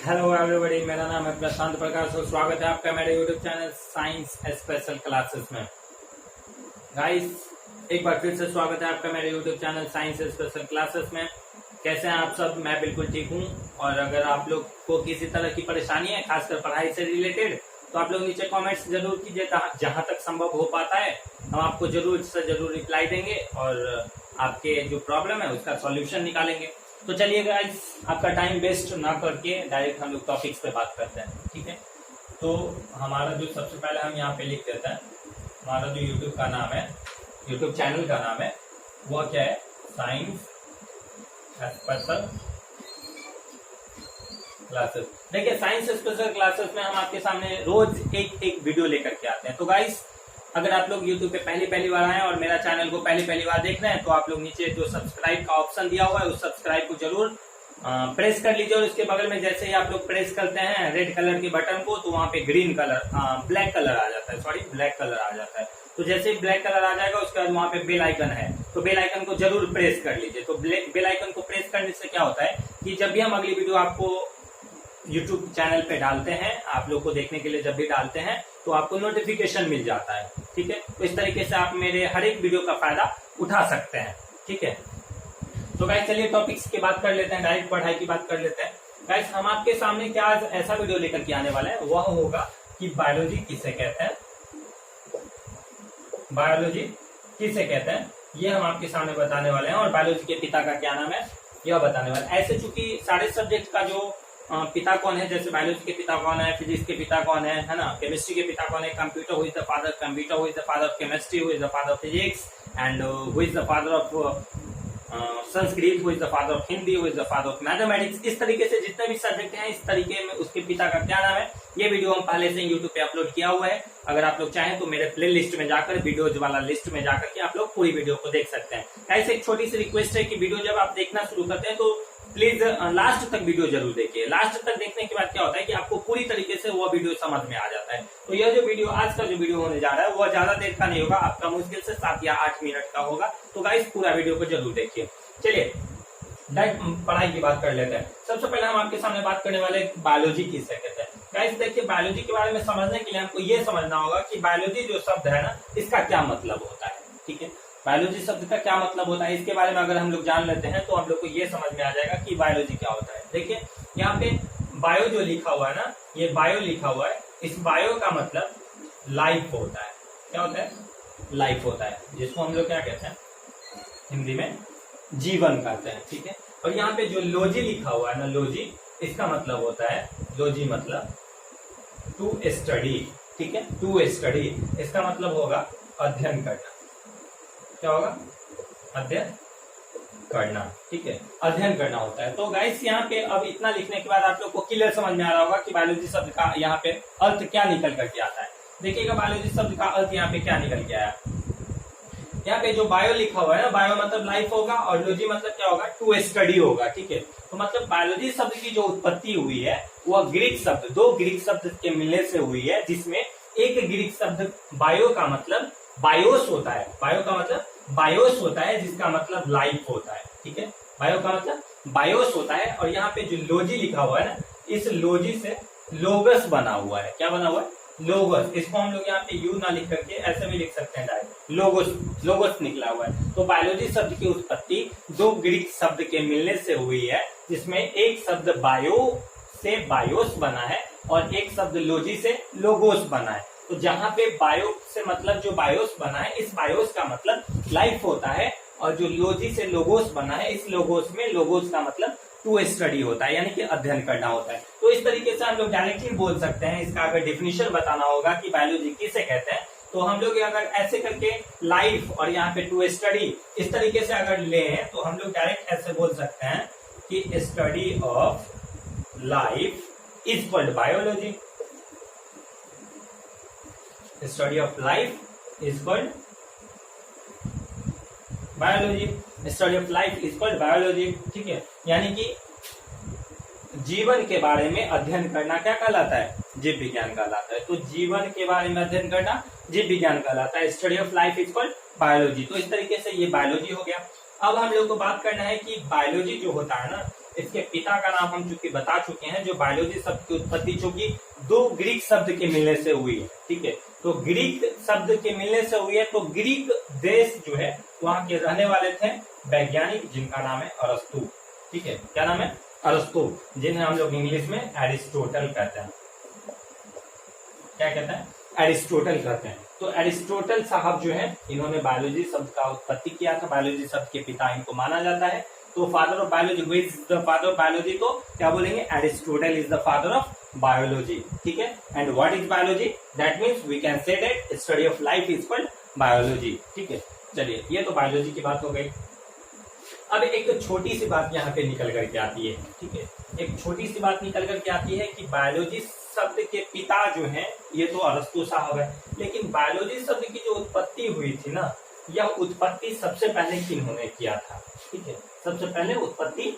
Hello everybody, मेरा नाम है प्रशांत प्रकाश और स्वागत है आपका मेरे YouTube channel science special classes में। गाइस, एक बार फिर से स्वागत है आपका मेरे YouTube channel science special classes में। कैसे हैं आप सब? मैं बिल्कुल ठीक हूं। और अगर आप लोग को किसी तरह की परेशानी है, खासकर पढ़ाई से रिलेटेड, तो आप लोग नीचे कॉमेंट्स जरूर कीजिए। जहां तक संभव हो पाता है हम आपको जरूर से जरूर रिप्लाई देंगे और आपके जो प्रॉब्लम है उसका सॉल्यूशन निकालेंगे। तो चलिए गाइस, आपका टाइम वेस्ट ना करके डायरेक्ट हम लोग टॉपिक्स पे बात करते हैं, ठीक है। तो हमारा जो सबसे पहले हम यहाँ पे लिख देते हैं, हमारा जो यूट्यूब का नाम है, यूट्यूब चैनल का नाम है, वो क्या है? Science special classes. देखिए, साइंस स्पेशल क्लासेस में हम आपके सामने रोज एक वीडियो लेकर के आते हैं। तो गाइस, अगर आप लोग YouTube पे पहली बार आए और मेरा चैनल को पहली बार देख रहे हैं तो आप लोग नीचे जो सब्सक्राइब का ऑप्शन दिया हुआ है उस सब्सक्राइब को जरूर प्रेस कर लीजिए। और उसके बगल में जैसे ही आप लोग प्रेस करते हैं रेड कलर के बटन को, तो वहां पे ब्लैक कलर आ जाता है, ब्लैक कलर आ जाता है। तो जैसे ही ब्लैक कलर आ जाएगा उसके बाद वहां पे बेल आइकन है, तो बेल आइकन को जरूर प्रेस कर लीजिए। तो बेल आइकन को प्रेस करने से क्या होता है कि जब भी हम अगली वीडियो आपको YouTube चैनल पे डालते हैं, आप लोग को देखने के लिए जब भी डालते हैं तो आपको नोटिफिकेशन मिल जाता है, ठीक है। तो इस तरीके से आप मेरे हर एक वीडियो का फायदा उठा सकते हैं, ठीक है। तो गाइस, चलिए टॉपिक्स की बात कर लेते हैं, डायरेक्ट पढ़ाई की बात कर लेते हैं। गाइस, हम आपके सामने क्या ऐसा वीडियो लेकर के आने वाले हैं, वह होगा कि बायोलॉजी किसे कहते हैं, बायोलॉजी किसे कहते हैं, ये हम आपके सामने बताने वाले हैं। और बायोलॉजी के पिता का क्या नाम है, यह बताने वाले हैं। ऐसे चूंकि सारे सब्जेक्ट का जो पिता कौन है, जैसे बायोलॉजी के पिता कौन है, फिजिक्स के पिता कौन है ना, केमिस्ट्री के पिता कौन है, computer who is the father computer, who is the father of chemistry, who is the father of physics, and who is the father of Sanskrit, who is the father of Hindi, who is the father of mathematics. इस तरीके से जितने भी subject हैं, इस तरीके में उसके पिता का क्या नाम है, ये वीडियो हम पहले से यूट्यूब पे अपलोड किया हुआ है। अगर आप लोग चाहें तो मेरे प्ले लिस्ट में जाकर, वीडियोज वाला लिस्ट में जाकर के आप लोग पूरी वीडियो को देख सकते हैं। ऐसे एक छोटी सी रिक्वेस्ट है कि वीडियो जब आप देखना शुरू करते हैं तो प्लीज लास्ट तक वीडियो जरूर देखिए। लास्ट तक देखने के बाद क्या होता है कि आपको पूरी तरीके से वो वीडियो समझ में आ जाता है। तो यह जो वीडियो आज का जो वीडियो होने जा रहा है वो ज्यादा देर का नहीं होगा, आपका मुश्किल से 7 या 8 मिनट का होगा। तो गाइस, पूरा वीडियो को जरूर देखिए। चलिए डायरेक्ट पढ़ाई की बात कर लेते हैं। सबसे पहले हम आपके सामने बात करने वाले बायोलॉजी किसे कहते हैं। गाइस, देखिए, बायोलॉजी के बारे में समझने के लिए हमको ये समझना होगा कि बायोलॉजी जो शब्द है ना, इसका क्या मतलब होता है, ठीक है। बायोलॉजी शब्द का क्या मतलब होता है, इसके बारे में अगर हम लोग जान लेते हैं तो हम लोग को ये समझ में आ जाएगा कि बायोलॉजी क्या होता है। देखिए, यहाँ पे बायो जो लिखा हुआ है ना, ये बायो लिखा हुआ है, इस बायो का मतलब लाइफ होता है। क्या होता है? लाइफ होता है, जिसको हम लोग क्या कहते हैं हिंदी में जीवन कहते हैं, ठीक है। और यहाँ पे जो लॉजी लिखा हुआ है ना, लॉजी, इसका मतलब होता है, लॉजी मतलब टू स्टडी, ठीक है। टू स्टडी, इसका मतलब होगा अध्ययन करना। क्या होगा? अध्ययन करना, ठीक है, अध्ययन करना होता है। तो गाइस, यहाँ पे अब इतना लिखने के बाद आप लोग को क्लियर समझ में आ रहा होगा कि बायोलॉजी शब्द का यहाँ पे अर्थ क्या निकल करके आता है। देखिएगा, बायोलॉजी शब्द का अर्थ यहाँ पे क्या निकल के आया। यहाँ पे जो बायो लिखा हुआ है ना, बायो मतलब लाइफ होगा और लॉजी मतलब क्या होगा? टू स्टडी होगा, ठीक है। तो मतलब बायोलॉजी शब्द की जो उत्पत्ति हुई है वह ग्रीक शब्द, 2 ग्रीक शब्द के मिलने से हुई है, जिसमें एक ग्रीक शब्द बायो का मतलब बायोस होता है। बायो का मतलब बायोस होता है, जिसका मतलब लाइफ होता है, ठीक है। बायो का मतलब बायोस होता है। और यहाँ पे जो लॉजी लिखा हुआ है ना, इस लॉजी से लोगस बना हुआ है। क्या बना हुआ है? लोगस। इसको हम लोग यहाँ पे यू ना लिख करके ऐसे भी लिख सकते हैं, डायरेक्ट लोगोस, लोगस निकला हुआ है। तो बायोलॉजी शब्द की उत्पत्ति 2 ग्रीक शब्द के मिलने से हुई है, जिसमें एक शब्द बायो से बायोस बना है और एक शब्द लॉजी से लोगोस बना है। तो जहां पे बायो से मतलब जो बायोस बना है, इस बायोस का मतलब लाइफ होता है, और जो लॉजी से लोगोस बना है, इस लोगोस में लोगोस का मतलब टू स्टडी होता है, यानी कि अध्ययन करना होता है। तो इस तरीके से हम लोग डायरेक्टली बोल सकते हैं। इसका अगर डिफिनेशन बताना होगा कि बायोलॉजी किसे कहते हैं, तो हम लोग अगर ऐसे करके लाइफ और यहाँ पे टू स्टडी इस तरीके से अगर लें तो हम लोग डायरेक्ट ऐसे बोल सकते हैं कि study of life is called biology. Study of life is called biology. Study of life is called biology, ठीक है। यानी कि जीवन के बारे में अध्ययन करना क्या कहलाता है? जीव विज्ञान कहलाता है। तो जीवन के बारे में अध्ययन करना जीव विज्ञान कहलाता है। Study of life is called biology. तो इस तरीके से ये बायोलॉजी हो गया। अब हम लोग को बात करना है कि बायोलॉजी जो होता है ना, इसके पिता का नाम हम चूंकि बता चुके हैं। जो बायोलॉजी शब्द की उत्पत्ति चूंकि दो ग्रीक शब्द के मिलने से हुई है, ठीक है। तो ग्रीक शब्द के मिलने से हुई है, तो ग्रीक देश जो है वहां के रहने वाले थे वैज्ञानिक, जिनका नाम है अरस्तु, ठीक है। क्या नाम है? अरस्तु, जिन्हें हम लोग इंग्लिश में एरिस्टोटल कहते हैं। क्या कहते हैं? एरिस्टोटल कहते हैं। तो एरिस्टोटल साहब जो है, इन्होंने बायोलॉजी शब्द का उत्पत्ति किया था। बायोलॉजी शब्द के पिता इनको माना जाता है। तो father of biology, who is the father of biology? तो क्या बोलेंगे? Aristotle is the father of biology, ठीक है। And what is biology? That means we can say that study of life is called biology, ठीक है। चलिए, ये तो बायोलॉजी की बात हो गई। अब एक छोटी सी बात यहाँ पे निकल करके आती है, ठीक है। एक छोटी सी बात निकल करके आती है कि बायोलॉजी शब्द के पिता जो हैं ये तो अरस्तु साहब है, लेकिन बायोलॉजी शब्द की जो उत्पत्ति हुई थी ना, यह उत्पत्ति सबसे पहले किन्होंने किया था, ठीक है। सबसे पहले उत्पत्ति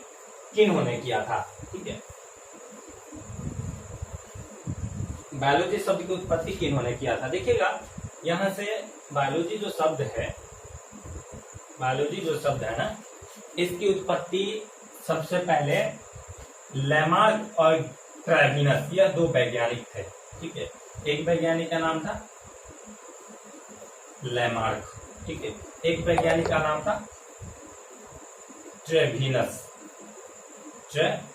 किन्होंने किया था, ठीक है। बायोलॉजी शब्द की उत्पत्ति किन्होंने किया था? देखिएगा, यहाँ से बायोलॉजी जो शब्द है, बायोलॉजी जो शब्द है ना, इसकी उत्पत्ति सबसे पहले लैमार्क और ट्रेविनस, यह दो वैज्ञानिक थे, ठीक है। एक वैज्ञानिक का नाम था लैमार्क, ठीक है। एक वैज्ञानिक का नाम था ट्रेविनस, ट्रेविनस।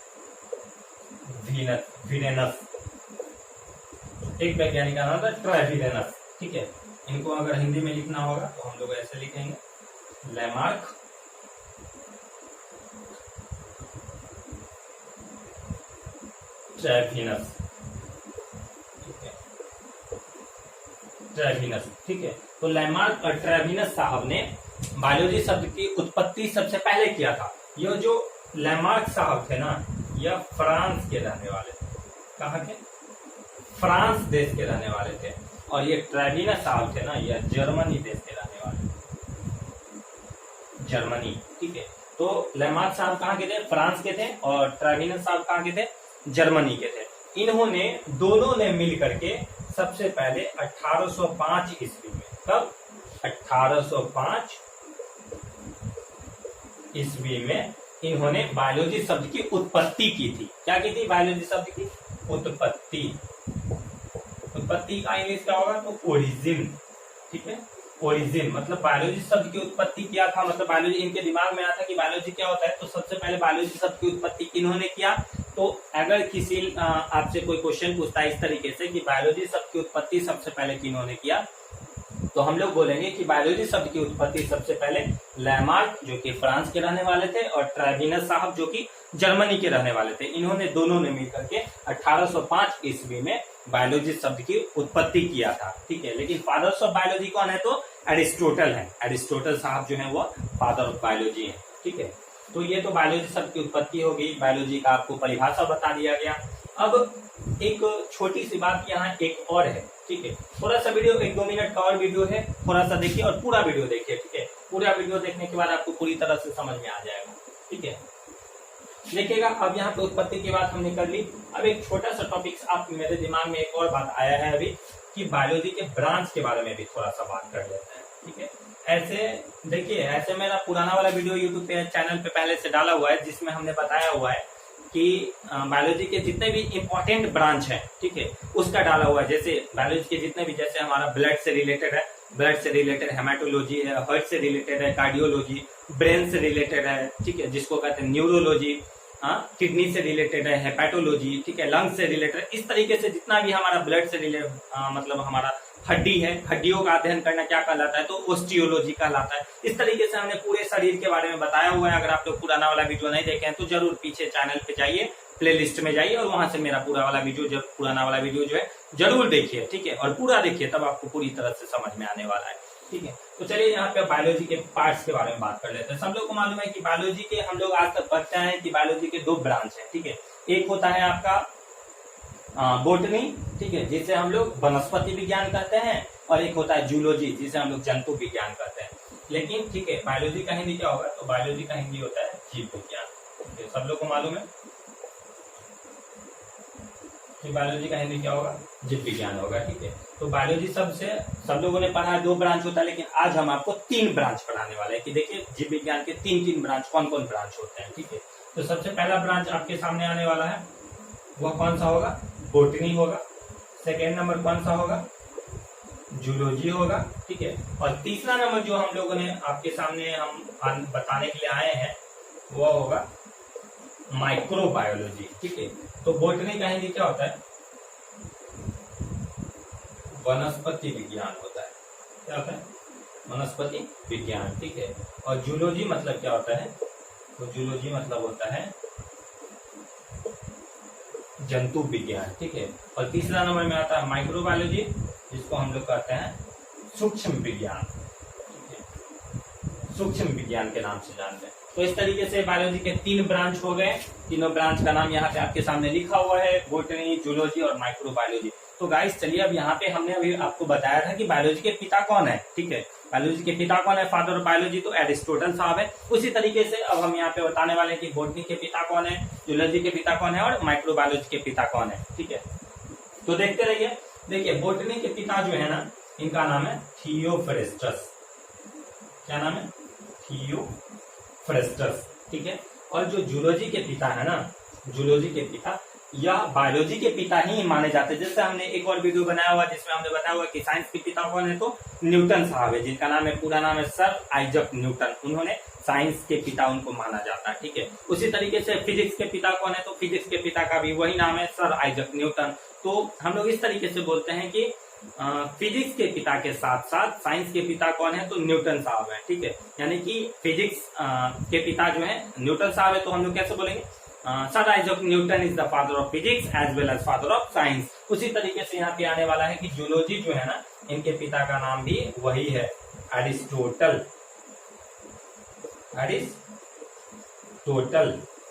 एक वैज्ञानिक का नाम था ट्रेविनस, ठीक है। इनको अगर हिंदी में लिखना होगा तो हम लोग ऐसे लिखेंगे, लैमार्क ट्रेविनस, ठीक है। ट्रेविनस, ठीक है। तो लैमार्क और ट्रेविनस साहब ने बायोलॉजी शब्द की उत्पत्ति सबसे पहले किया था। यह जो लैमार्क साहब थे ना, यह फ्रांस के रहने वाले थे। कहाँ के? फ्रांस देश के रहने वाले थे। और ये ट्रेविनस साहब थे ना, यह जर्मनी देश के रहने वाले, जर्मनी, ठीक है। तो लैमार्क साहब कहाँ के थे? फ्रांस के थे। और ट्रेविनस साहब कहाँ के थे? जर्मनी के थे। इन्होंने दोनों ने मिल करके सबसे पहले 1805 ईस्वी में, कब? 1805 ईस्वी में इन्होंने बायोलॉजी शब्द की उत्पत्ति की थी। क्या की थी? बायोलॉजी शब्द की उत्पत्ति। उत्पत्ति का इंग्लिश क्या होगा? तो ओरिजिन, ठीक है। ओरिजिन मतलब बायोलॉजी शब्द की उत्पत्ति किया था, मतलब बायोलॉजी, इनके दिमाग में आया था कि बायोलॉजी क्या होता है, तो सबसे पहले बायोलॉजी शब्द की उत्पत्ति किन्होंने किया। तो अगर किसी आपसे कोई क्वेश्चन पूछता है इस तरीके से कि बायोलॉजी शब्द की उत्पत्ति सबसे पहले किन्होंने किया, तो हम लोग बोलेंगे कि बायोलॉजी शब्द की उत्पत्ति सबसे पहले लैमार्क, जो कि फ्रांस के रहने वाले थे, और ट्रेविनस साहब, जो कि जर्मनी के रहने वाले थे। इन्होंने दोनों ने मिलकर के 1805 ईस्वी में बायोलॉजी शब्द की उत्पत्ति किया था, ठीक है। लेकिन फादर्स ऑफ बायोलॉजी कौन है? तो एरिस्टोटल है। एरिस्टोटल साहब जो है वो फादर ऑफ बायोलॉजी है, ठीक है। तो ये तो बायोलॉजी शब्द की उत्पत्ति हो गई, बायोलॉजी का आपको परिभाषा बता दिया गया। अब एक छोटी सी बात यहाँ एक और है, ठीक है। थोड़ा सा वीडियो, 1-2 मिनट का और वीडियो है, थोड़ा सा देखिए और पूरा वीडियो देखिए, ठीक है। पूरा वीडियो देखने के बाद आपको पूरी तरह से समझ में आ जाएगा, ठीक है। देखिएगा, अब यहाँ पे उत्पत्ति की बात हमने कर ली। अब एक छोटा सा टॉपिक आप मेरे दिमाग में एक और बात आया है अभी, कि बायोलॉजी के ब्रांच के बारे में भी थोड़ा सा बात कर लेते हैं, ठीक है। ऐसे देखिए, ऐसे मेरा पुराना वाला वीडियो यूट्यूब पे चैनल पे पहले से डाला हुआ है, जिसमें हमने बताया हुआ है कि बायोलॉजी के जितने भी इम्पोर्टेंट ब्रांच हैं, ठीक है, उसका डाला हुआ है। जैसे बायोलॉजी के जितने भी, जैसे हमारा ब्लड से रिलेटेड है, ब्लड से रिलेटेड हेमाटोलॉजी है, हार्ट से रिलेटेड है कार्डियोलॉजी, ब्रेन से रिलेटेड है, ठीक है, जिसको कहते हैं न्यूरोलॉजी, किडनी से रिलेटेड है हेपेटोलॉजी, ठीक है, लंग्स से रिलेटेड है। इस तरीके से जितना भी हमारा ब्लड से रिलेटेड, मतलब हमारा हड्डी है, हड्डियों का अध्ययन करना क्या कहलाता है? तो ओस्टियोलॉजी कहलाता है। इस तरीके से हमने पूरे शरीर के बारे में बताया हुआ है। अगर आप लोग पुराना वाला वीडियो नहीं देखे हैं तो जरूर पीछे चैनल पे जाइए, प्लेलिस्ट में जाइए और वहां से मेरा पूरा वाला वीडियो, पुराना वाला वीडियो जो है जरूर देखिए, ठीक है, और पूरा देखिए, तब आपको पूरी तरह से समझ में आने वाला है, ठीक है। तो चलिए यहाँ पे बायोलॉजी के पार्ट्स के बारे में बात कर लेते हैं। सब लोग को मालूम है कि बायोलॉजी के, हम लोग आज तक पढ़ते हैं कि बायोलॉजी के 2 ब्रांच है, ठीक है। एक होता है आपका बोटनी, ठीक है, जिसे हम लोग वनस्पति विज्ञान कहते हैं, और एक होता है जूलॉजी, जिसे हम लोग जंतु विज्ञान कहते हैं। लेकिन ठीक है, बायोलॉजी का हिंदी क्या होगा? तो बायोलॉजी का हिंदी होता है जीव विज्ञान, ठीक है। सब लोग को मालूम है कि बायोलॉजी का हिंदी क्या होगा? जीव विज्ञान होगा, ठीक है। तो बायोलॉजी सब लोगों ने पढ़ा है 2 ब्रांच होता है, लेकिन आज हम आपको 3 ब्रांच पढ़ाने वाले हैं कि देखिए जीव विज्ञान के 3 ब्रांच कौन कौन ब्रांच होते हैं, ठीक है। तो सबसे पहला ब्रांच आपके सामने आने वाला है वह कौन सा होगा? बोटनी होगा। सेकेंड नंबर कौन सा होगा? जूलॉजी होगा। ठीक है, और तीसरा नंबर जो हम लोगों ने आपके सामने हम बताने के लिए आए हैं वह होगा माइक्रोबायोलॉजी। ठीक है, तो बोटनी का हिंदी क्या होता है? वनस्पति विज्ञान होता है। क्या होता है? वनस्पति विज्ञान। ठीक है, और जूलॉजी मतलब क्या होता है? तो जूलॉजी मतलब होता है जंतु विज्ञान। ठीक है, और तीसरा नंबर में आता है माइक्रोबायोलॉजी, जिसको हम लोग कहते हैं सूक्ष्म विज्ञान। ठीक है, सूक्ष्म विज्ञान के नाम से जानते हैं। तो इस तरीके से बायोलॉजी के 3 ब्रांच हो गए। तीनों ब्रांच का नाम यहाँ पे आपके सामने लिखा हुआ है, बोटनी, जूलॉजी और माइक्रोबायोलॉजी। तो गाइस चलिए, अब यहाँ पे हमने अभी आपको बताया था कि बायोलॉजी के पिता कौन है। ठीक है, बायोलॉजी के पिता कौन है? फादर ऑफ बायोलॉजी तो एरिस्टोटल साहब है। उसी तरीके से अब हम यहाँ पे बताने वाले हैं कि बोटनी के पिता कौन है, जूलॉजी के पिता कौन है और माइक्रोबायोलॉजी के पिता कौन है। ठीक है, तो देखते रहिए। देखिए, बोटनी के पिता जो है ना, इनका नाम है थियोफ्रेस्टस। क्या नाम है? थियोफ्रेस्टस। ठीक है, और जो जूलॉजी के पिता है ना, जूलॉजी के पिता या बायोलॉजी के पिता ही माने जाते हैं। जैसे हमने एक और वीडियो बनाया हुआ जिसमें हमने बताया हुआ कि साइंस के पिता कौन है, तो न्यूटन साहब है, जिनका नाम है, पूरा नाम है सर आइजक न्यूटन। उन्होंने साइंस के पिता उनको माना जाता है। ठीक है, उसी तरीके से फिजिक्स के पिता कौन है, तो फिजिक्स के पिता का भी वही नाम है, सर आइजक न्यूटन। तो हम लोग इस तरीके से बोलते हैं कि फिजिक्स के पिता के साथ साथ साइंस के पिता कौन है, तो न्यूटन साहब है। ठीक है, यानी कि फिजिक्स के पिता जो है न्यूटन साहब है, तो हम लोग कैसे बोलेंगे? Sir Isaac Newton is the father of physics as well as father of science. उसी तरीके से यहाँ पे आने वाला है कि जूलॉजी जो है ना, इनके पिता का नाम भी वही है, एरिस्टोटल। एरिस्टोटल,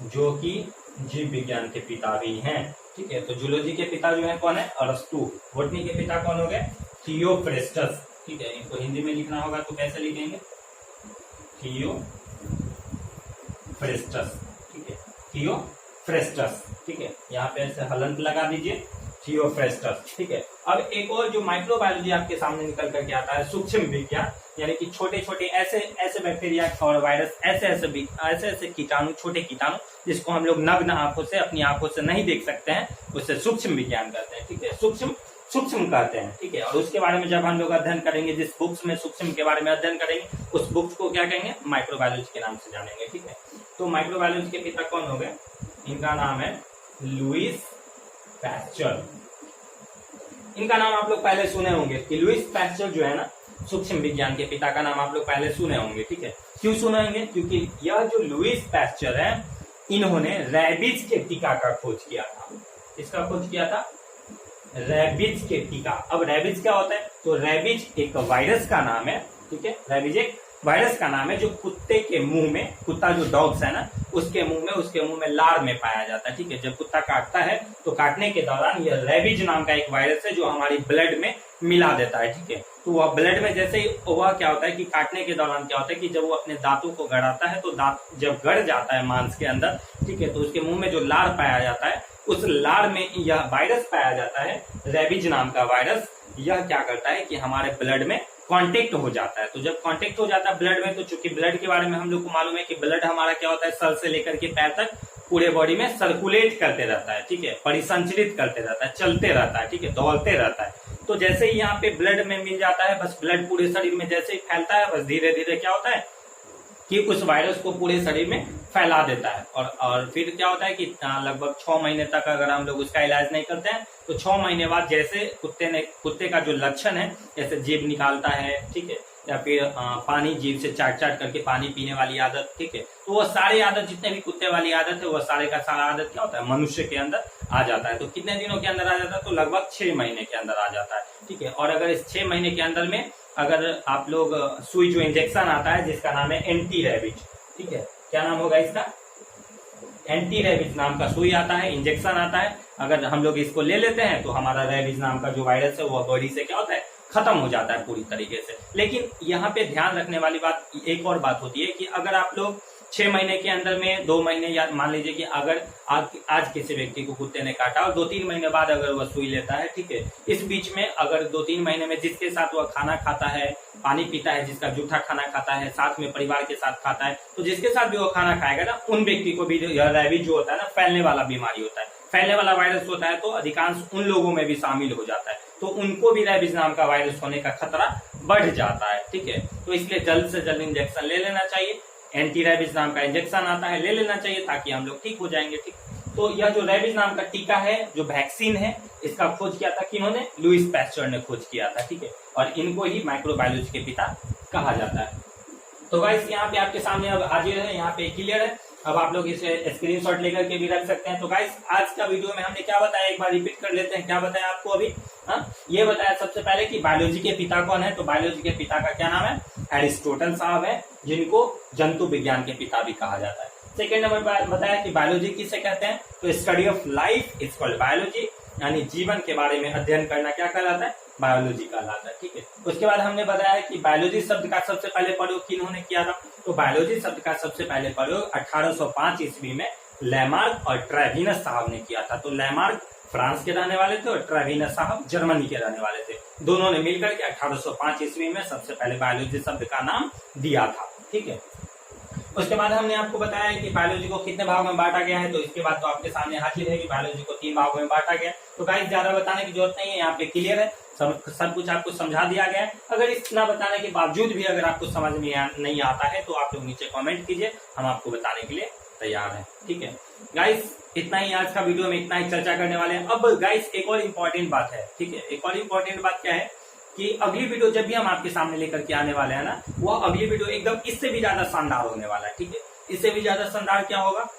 जो कि जीव विज्ञान के पिता भी हैं। ठीक है, तो जूलॉजी के पिता जो है कौन है? अरस्तु। बोटनी के पिता कौन हो गए? थियोफ्रेस्टस। ठीक है, इनको हिंदी में लिखना होगा तो कैसे लिखेंगे? थियोफ्रेस्टस। ठीक है, थियोफ्रेस्टस। ठीक है, यहाँ पे ऐसे हलंत लगा दीजिए, थियोफ्रेस्टस। ठीक है, अब एक और जो माइक्रोबायोलॉजी आपके सामने निकल करके आता है, सूक्ष्म विज्ञान, यानी कि छोटे छोटे ऐसे बैक्टीरिया और वायरस, ऐसे कीटाणु, छोटे कीटाणु, जिसको हम लोग नग्न आंखों से, अपनी आंखों से नहीं देख सकते हैं, उससे सूक्ष्म विज्ञान कहते हैं। ठीक है, सूक्ष्म कहते हैं। ठीक है, और उसके बारे में जब हम लोग अध्ययन करेंगे, जिस बुक्स में सूक्ष्म के बारे में अध्ययन करेंगे, उस बुक्स को क्या कहेंगे? माइक्रोबायोलॉजी के नाम से जानेंगे। ठीक है, तो माइक्रोबायोलॉजी के पिता कौन हो गए? इनका नाम है लुईस पैस्चर। इनका नाम आप लोग पहले सुने होंगे कि लुईस पैस्चर जो है ना, सूक्ष्म विज्ञान के पिता का नाम आप लोग पहले सुने होंगे। ठीक है, क्यों सुने होंगे? क्योंकि यह जो लुईस पैस्चर है, इन्होंने रैबिज के टीका का खोज किया था। इसका खोज किया था? रैबिज के टीका। अब रैबिज क्या होता है? तो रैबिज एक वायरस का नाम है। ठीक है, रैबिज एक वायरस का नाम है जो कुत्ते के मुंह में, कुत्ता जो डॉग्स है ना, उसके मुंह में लार में पाया जाता है। ठीक है, जब कुत्ता काटता है तो काटने के दौरान यह रैबिज नाम का एक वायरस है जो हमारी ब्लड में मिला देता है। ठीक है, तो वह ब्लड में जैसे ही वह क्या होता है कि काटने के दौरान क्या होता है कि जब वो अपने दांतों को गड़ाता है, तो दांत जब गड़ जाता है मांस के अंदर, ठीक है, तो उसके मुंह में जो लार पाया जाता है, उस लार में यह वायरस पाया जाता है, रैबिज नाम का वायरस। यह क्या करता है कि हमारे ब्लड में कांटेक्ट हो जाता है। तो जब कांटेक्ट हो जाता है ब्लड में, तो चूंकि ब्लड के बारे में हम लोग को मालूम है कि ब्लड हमारा क्या होता है, सर से लेकर के पैर तक पूरे बॉडी में सर्कुलेट करते रहता है। ठीक है, परिसंचरित करते रहता है, चलते रहता है। ठीक है, दौड़ते रहता है। तो जैसे ही यहाँ पे ब्लड में मिल जाता है, बस ब्लड पूरे शरीर में जैसे ही फैलता है, बस धीरे धीरे क्या होता है कि उस वायरस को पूरे शरीर में फैला देता है। और फिर क्या होता है कि लगभग 6 महीने तक अगर हम लोग उसका इलाज नहीं करते हैं, तो 6 महीने बाद जैसे कुत्ते का जो लक्षण है, जैसे जीभ निकालता है, ठीक है, या फिर पानी जीभ से चाट चाट करके पानी पीने वाली आदत, ठीक है, तो वो सारी आदत, जितने भी कुत्ते वाली आदत है, वो सारे का सारा आदत क्या होता है, मनुष्य के अंदर आ जाता है। तो कितने दिनों के अंदर आ जाता है? तो लगभग 6 महीने के अंदर आ जाता है। ठीक है, और अगर इस 6 महीने के अंदर में अगर आप लोग सुई जो इंजेक्शन आता है, जिसका नाम है एंटी रैबिज, ठीक है, क्या नाम होगा इसका? एंटी रैबिज नाम का सुई आता है, इंजेक्शन आता है। अगर हम लोग इसको ले लेते हैं तो हमारा रैबिज नाम का जो वायरस है वो बॉडी से क्या होता है, खत्म हो जाता है पूरी तरीके से। लेकिन यहाँ पे ध्यान रखने वाली बात, एक और बात होती है कि अगर आप लोग 6 महीने के अंदर में 2 महीने, या मान लीजिए कि अगर आज किसी व्यक्ति को कुत्ते ने काटा और 2-3 महीने बाद अगर वह सुई लेता है, ठीक है, इस बीच में अगर 2-3 महीने में जिसके साथ वह खाना खाता है, पानी पीता है, जिसका जूठा खाना खाता है, साथ में परिवार के साथ खाता है, तो जिसके साथ भी वो खाना खाएगा ना, उन व्यक्ति को भी यह रैबिज जो होता है ना, फैलने वाला बीमारी होता है, फैलने वाला वायरस होता है, तो अधिकांश उन लोगों में भी शामिल हो जाता है, तो उनको भी रैबिज नाम का वायरस होने का खतरा बढ़ जाता है, ठीक है। तो इसलिए जल्द से जल्द इंजेक्शन ले लेना चाहिए। एंटी रैबिज नाम का इंजेक्शन आता है, ले लेना चाहिए ताकि हम लोग ठीक हो जाएंगे, ठीक। तो यह जो रैबिज नाम का टीका है, जो वैक्सीन है, इसका खोज किया था किन्होंने? लुईस पैस्चर ने खोज किया था, ठीक है, और इनको ही माइक्रोबायोलॉजी के पिता कहा जाता है। तो गाइस यहाँ पे आपके सामने अब हाजिर है, यहाँ पे क्लियर है। अब आप लोग इसे स्क्रीनशॉट लेकर के भी रख सकते हैं। तो गाइस आज का वीडियो में हमने क्या बताया, एक बार रिपीट कर लेते हैं। क्या बताया आपको अभी? ये बताया सबसे पहले कि बायोलॉजी के पिता कौन है। तो बायोलॉजी के पिता का क्या नाम है? एरिस्टोटल साहब है, जिनको जंतु विज्ञान के पिता भी कहा जाता है। सेकेंड नंबर बताया कि बायोलॉजी किसे कहते हैं। तो study of life is called biology, यानी जीवन के बारे में अध्ययन करना क्या कहलाता है? बायोलॉजी कहलाता है, ठीक है। उसके बाद हमने बताया कि बायोलॉजी शब्द का सबसे पहले प्रयोग किन्होंने किया था। तो बायोलॉजी शब्द का सबसे पहले प्रयोग 1805 ईस्वी में लैमार्क और ट्रेविनस साहब ने किया था। तो लैमार्क फ्रांस के रहने वाले थे और ट्रेविनस साहब जर्मनी के रहने वाले थे। दोनों ने मिलकर के 1805 ईस्वी में सबसे पहले बायोलॉजी शब्द का नाम दिया था, ठीक है। उसके बाद हमने आपको बताया कि बायोलॉजी को कितने भाग में बांटा गया है। तो इसके बाद तो आपके सामने हाजिर है कि बायोलॉजी को 3 भागों में बांटा गया। तो गाइस ज्यादा बताने की जरूरत नहीं है, यहाँ पे क्लियर है, सब कुछ आपको समझा दिया गया है। अगर इतना बताने के बावजूद भी अगर आपको समझ में नहीं आता है तो आप लोग नीचे कमेंट कीजिए, हम आपको बताने के लिए तैयार हैं, ठीक है। गाइस इतना ही आज का वीडियो में, इतना ही चर्चा करने वाले हैं। अब गाइस एक और इम्पोर्टेंट बात है, ठीक है। एक और इम्पोर्टेंट बात क्या है कि अगली वीडियो जब भी हम आपके सामने लेकर के आने वाले हैं ना, वो अगली वीडियो एकदम इससे भी ज्यादा शानदार होने वाला है, ठीक है। इससे भी ज्यादा शानदार क्या होगा?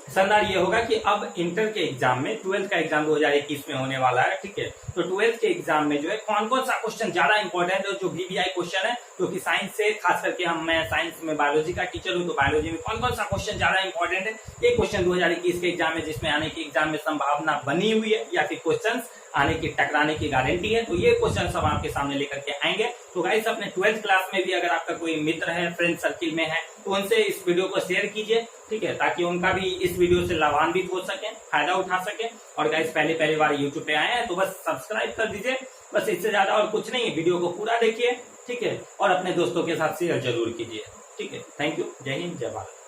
शानदार ये होगा कि अब इंटर के एग्जाम में 12th का एग्जाम 2021 में होने वाला है, ठीक है। तो 12th के एग्जाम में जो है कौन कौन सा क्वेश्चन ज्यादा इंपॉर्टेंट है, जो VVI क्वेश्चन है, क्योंकि साइंस से खास करके मैं साइंस में बायोलॉजी का टीचर हूँ, तो बायोलॉजी में कौन कौन सा क्वेश्चन ज्यादा इंपॉर्टेंट है, ये क्वेश्चन 2021 के एग्जाम में जिसमें आने की एग्जाम में संभावना बनी हुई है या फिर क्वेश्चन आने की टकराने की गारंटी है, तो ये क्वेश्चन सब आपके सामने लेकर के आएंगे। तो गाइस अपने 12th क्लास में भी अगर आपका कोई मित्र है, फ्रेंड सर्किल में है, तो उनसे इस वीडियो को शेयर कीजिए, ठीक है, ताकि उनका भी इस वीडियो से लाभान्वित हो सके, फायदा उठा सके। और गाइस पहली बार यूट्यूब पे आए हैं तो बस सब्सक्राइब कर दीजिए, बस इससे ज्यादा और कुछ नहीं है। वीडियो को पूरा देखिए, ठीक है, और अपने दोस्तों के साथ शेयर जरूर कीजिए, ठीक है। थैंक यू, जय हिंद, जय भारत।